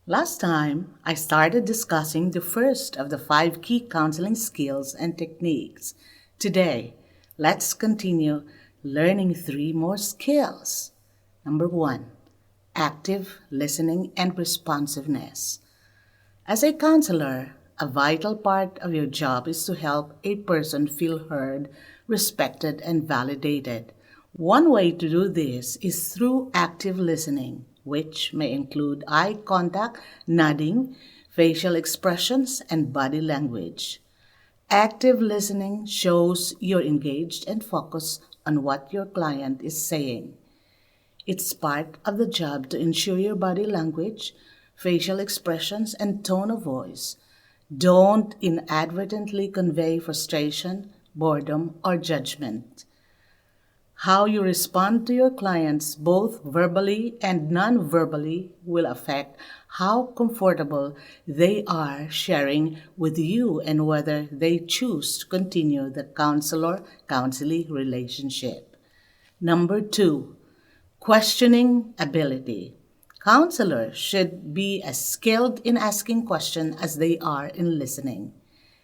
Last time, I started discussing the first of the five key counseling skills and techniques. Today, let's continue learning three more skills. Number one, active listening and responsiveness. As a counselor, a vital part of your job is to help a person feel heard, respected, and validated. One way to do this is through active listening, which may include eye contact, nodding, facial expressions, and body language. Active listening shows you're engaged and focused on what your client is saying. It's part of the job to ensure your body language, facial expressions, and tone of voice don't inadvertently convey frustration, boredom, or judgment. How you respond to your clients, both verbally and non verbally, will affect how comfortable they are sharing with you and whether they choose to continue the counselor counselee relationship. Number two, questioning ability. Counselors should be as skilled in asking questions as they are in listening.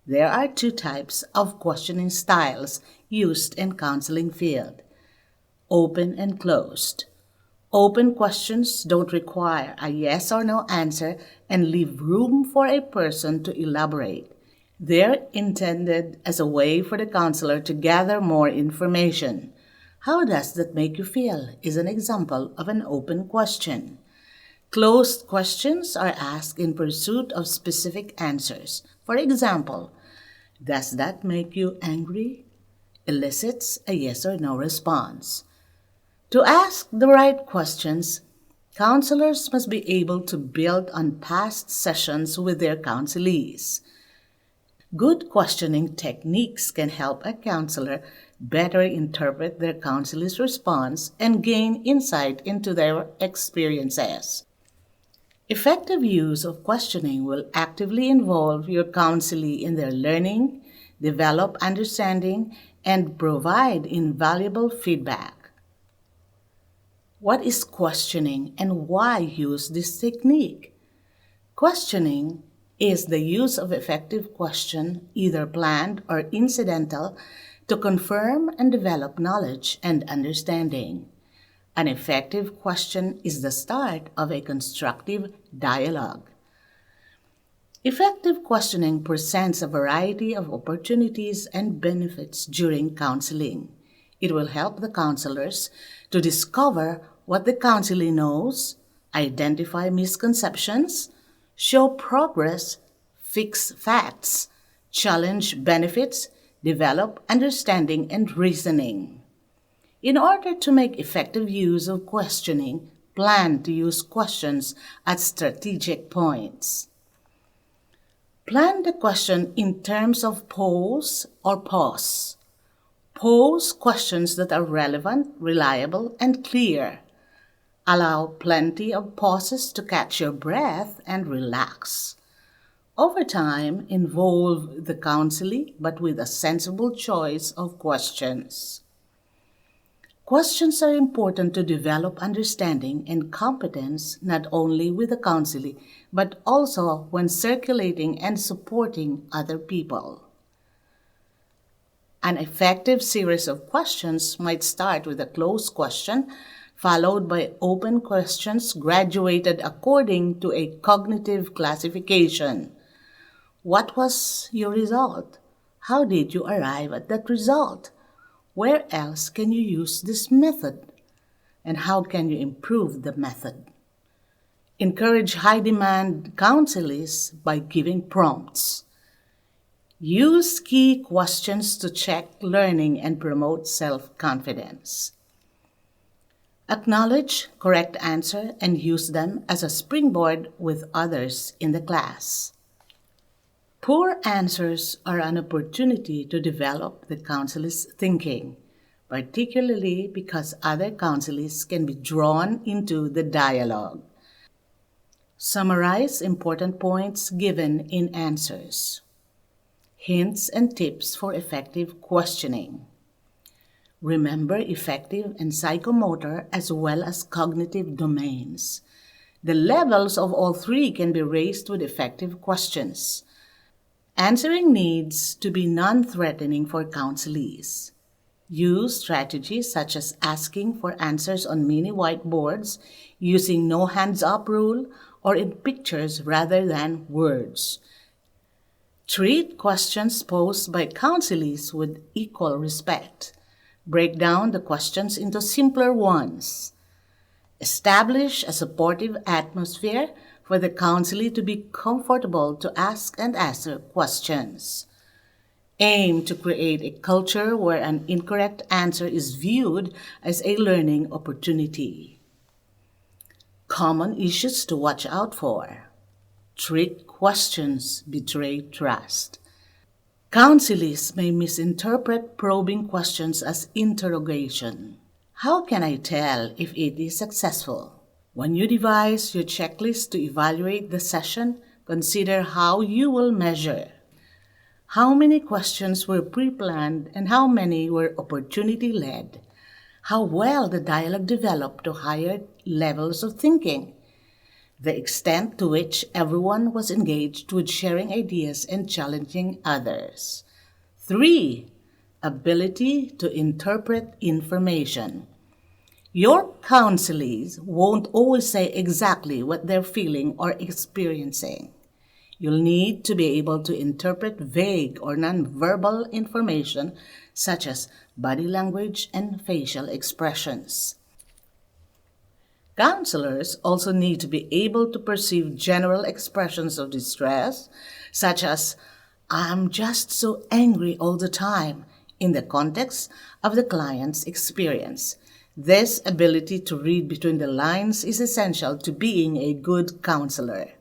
There are two types of questioning styles used in counseling field: open and closed. Open questions don't require a yes or no answer and leave room for a person to elaborate. They're intended as a way for the counselor to gather more information. How does that make you feel? Is an example of an open question. Closed questions are asked in pursuit of specific answers. For example, does that make you angry? Elicits a yes or no response. To ask the right questions, counselors must be able to build on past sessions with their counselees. Good questioning techniques can help a counselor better interpret their counselee's response and gain insight into their experiences. Effective use of questioning will actively involve your counselee in their learning, develop understanding, and provide invaluable feedback. What is questioning and why use this technique? Questioning is the use of effective question, either planned or incidental, to confirm and develop knowledge and understanding. An effective question is the start of a constructive dialogue. Effective questioning presents a variety of opportunities and benefits during counseling. It will help the counselors to discover what the counselee knows, identify misconceptions, show progress, fix facts, challenge benefits, develop understanding and reasoning. In order to make effective use of questioning, plan to use questions at strategic points. Plan the question in terms of pose or pause. Pose questions that are relevant, reliable, and clear. Allow plenty of pauses to catch your breath and relax. Over time, involve the counselee but with a sensible choice of questions. Questions are important to develop understanding and competence not only with the counselee but also when circulating and supporting other people. An effective series of questions might start with a closed question, followed by open questions graduated according to a cognitive classification. What was your result? How did you arrive at that result? Where else can you use this method? And how can you improve the method? Encourage high-demand counselees by giving prompts. Use key questions to check learning and promote self-confidence. Acknowledge correct answer and use them as a springboard with others in the class. Poor answers are an opportunity to develop the counselee's thinking, particularly because other counselees can be drawn into the dialogue. Summarize important points given in answers. Hints and tips for effective questioning. Remember effective and psychomotor as well as cognitive domains. The levels of all three can be raised with effective questions. Answering needs to be non-threatening for counselees. Use strategies such as asking for answers on mini whiteboards, using no hands-up rule, or in pictures rather than words. Treat questions posed by counselees with equal respect. Break down the questions into simpler ones. Establish a supportive atmosphere for the counselee to be comfortable to ask and answer questions. Aim to create a culture where an incorrect answer is viewed as a learning opportunity. Common issues to watch out for. Trick questions betray trust. Counselees may misinterpret probing questions as interrogation. How can I tell if it is successful? When you devise your checklist to evaluate the session, consider how you will measure. How many questions were pre-planned and how many were opportunity-led? How well the dialogue developed to higher levels of thinking? The extent to which everyone was engaged with sharing ideas and challenging others. 3. Ability to interpret information. Your counselees won't always say exactly what they're feeling or experiencing. You'll need to be able to interpret vague or nonverbal information such as body language and facial expressions. Counselors also need to be able to perceive general expressions of distress, such as, I'm just so angry all the time, in the context of the client's experience. This ability to read between the lines is essential to being a good counselor.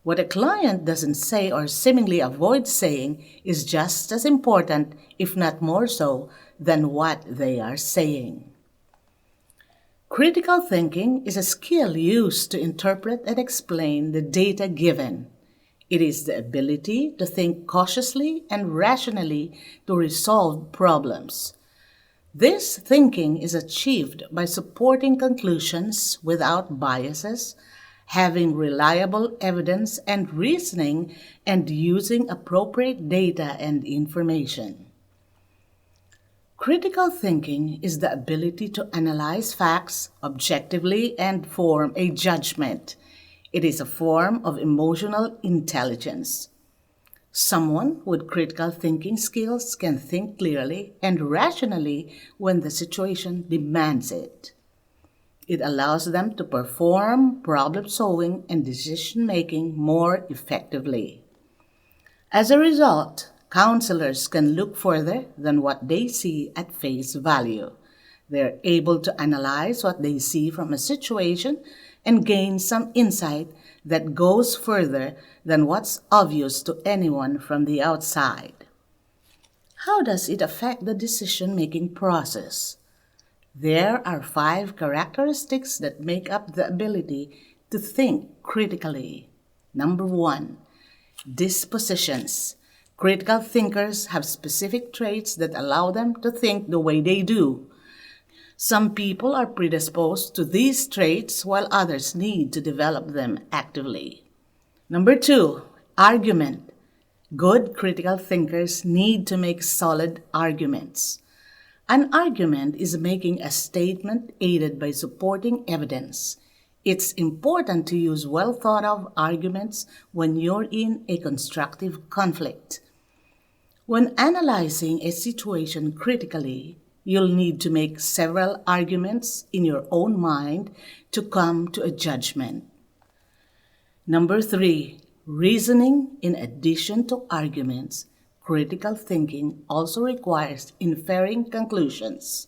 What a client doesn't say or seemingly avoids saying is just as important, if not more so, than what they are saying. Critical thinking is a skill used to interpret and explain the data given. It is the ability to think cautiously and rationally to resolve problems. This thinking is achieved by supporting conclusions without biases, having reliable evidence and reasoning, and using appropriate data and information. Critical thinking is the ability to analyze facts objectively and form a judgment. It is a form of emotional intelligence. Someone with critical thinking skills can think clearly and rationally when the situation demands it. It allows them to perform problem solving and decision making more effectively. As a result, counselors can look further than what they see at face value. They're able to analyze what they see from a situation and gain some insight that goes further than what's obvious to anyone from the outside. How does it affect the decision-making process? There are 5 characteristics that make up the ability to think critically. Number 1, dispositions. Critical thinkers have specific traits that allow them to think the way they do. Some people are predisposed to these traits while others need to develop them actively. Number 2, argument. Good critical thinkers need to make solid arguments. An argument is making a statement aided by supporting evidence. It's important to use well-thought-of arguments when you're in a constructive conflict. When analyzing a situation critically, you'll need to make several arguments in your own mind to come to a judgment. Number 3, reasoning in addition to arguments. Critical thinking also requires inferring conclusions.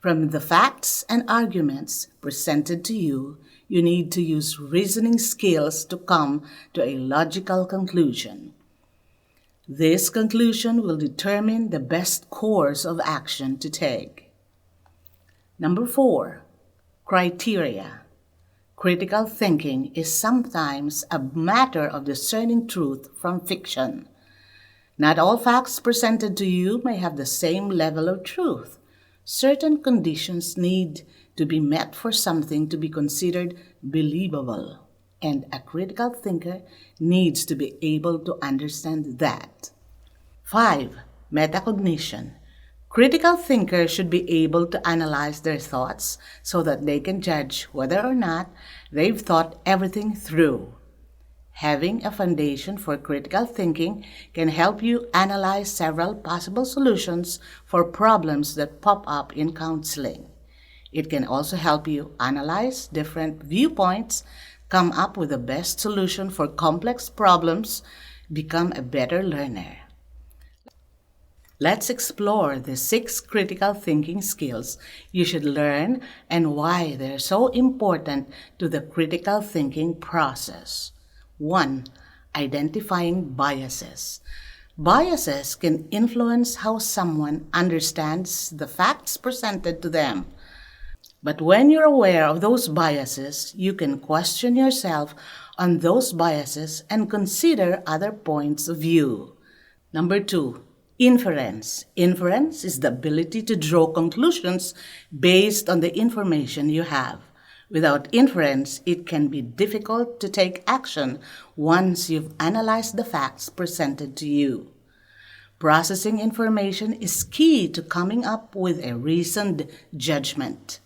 From the facts and arguments presented to you, you need to use reasoning skills to come to a logical conclusion. This conclusion will determine the best course of action to take. Number 4, criteria. Critical thinking is sometimes a matter of discerning truth from fiction. Not all facts presented to you may have the same level of truth. Certain conditions need to be met for something to be considered believable. And a critical thinker needs to be able to understand that. 5. Metacognition. Critical thinkers should be able to analyze their thoughts so that they can judge whether or not they've thought everything through. Having a foundation for critical thinking can help you analyze several possible solutions for problems that pop up in counseling. It can also help you analyze different viewpoints, come up with the best solution for complex problems, become a better learner. Let's explore the 6 critical thinking skills you should learn and why they're so important to the critical thinking process. 1. Identifying biases. Biases can influence how someone understands the facts presented to them. But when you're aware of those biases, you can question yourself on those biases and consider other points of view. Number 2. Inference. Inference is the ability to draw conclusions based on the information you have. Without inference, it can be difficult to take action once you've analyzed the facts presented to you. Processing information is key to coming up with a reasoned judgment.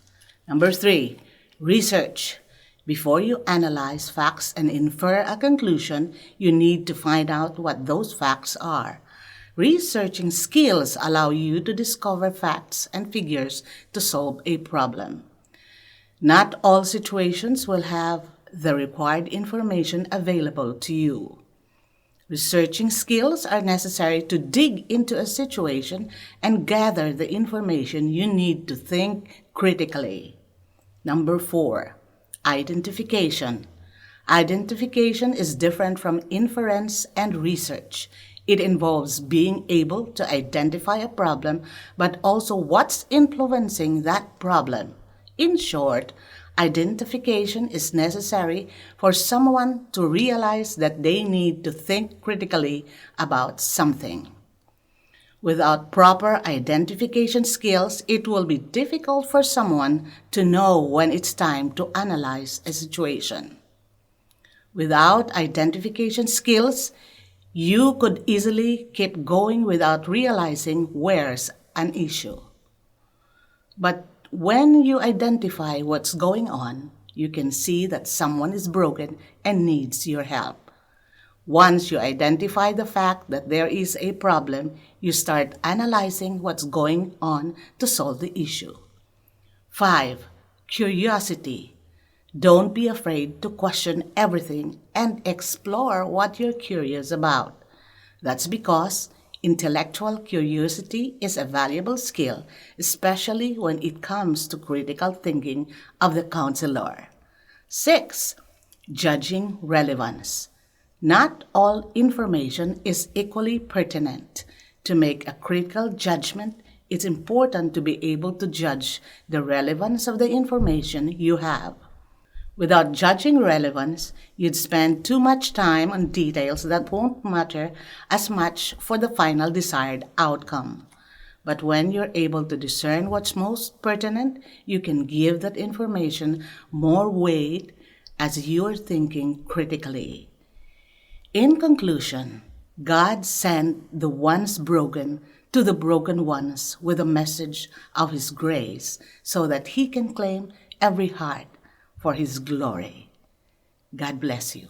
Number 3, research. Before you analyze facts and infer a conclusion, you need to find out what those facts are. Researching skills allow you to discover facts and figures to solve a problem. Not all situations will have the required information available to you. Researching skills are necessary to dig into a situation and gather the information you need to think critically. Number 4, identification. Identification is different from inference and research. It involves being able to identify a problem, but also what's influencing that problem. In short, identification is necessary for someone to realize that they need to think critically about something. Without proper identification skills, it will be difficult for someone to know when it's time to analyze a situation. Without identification skills, you could easily keep going without realizing where's an issue. But when you identify what's going on, you can see that someone is broken and needs your help. Once you identify the fact that there is a problem, you start analyzing what's going on to solve the issue. 5. Curiosity. Don't be afraid to question everything and explore what you're curious about. That's because intellectual curiosity is a valuable skill, especially when it comes to critical thinking of the counselor. 6. Judging relevance. Not all information is equally pertinent. To make a critical judgment, it's important to be able to judge the relevance of the information you have. Without judging relevance, you'd spend too much time on details that won't matter as much for the final desired outcome. But when you're able to discern what's most pertinent, you can give that information more weight as you're thinking critically. In conclusion, God sent the once broken to the broken ones with a message of His grace so that He can claim every heart for His glory. God bless you.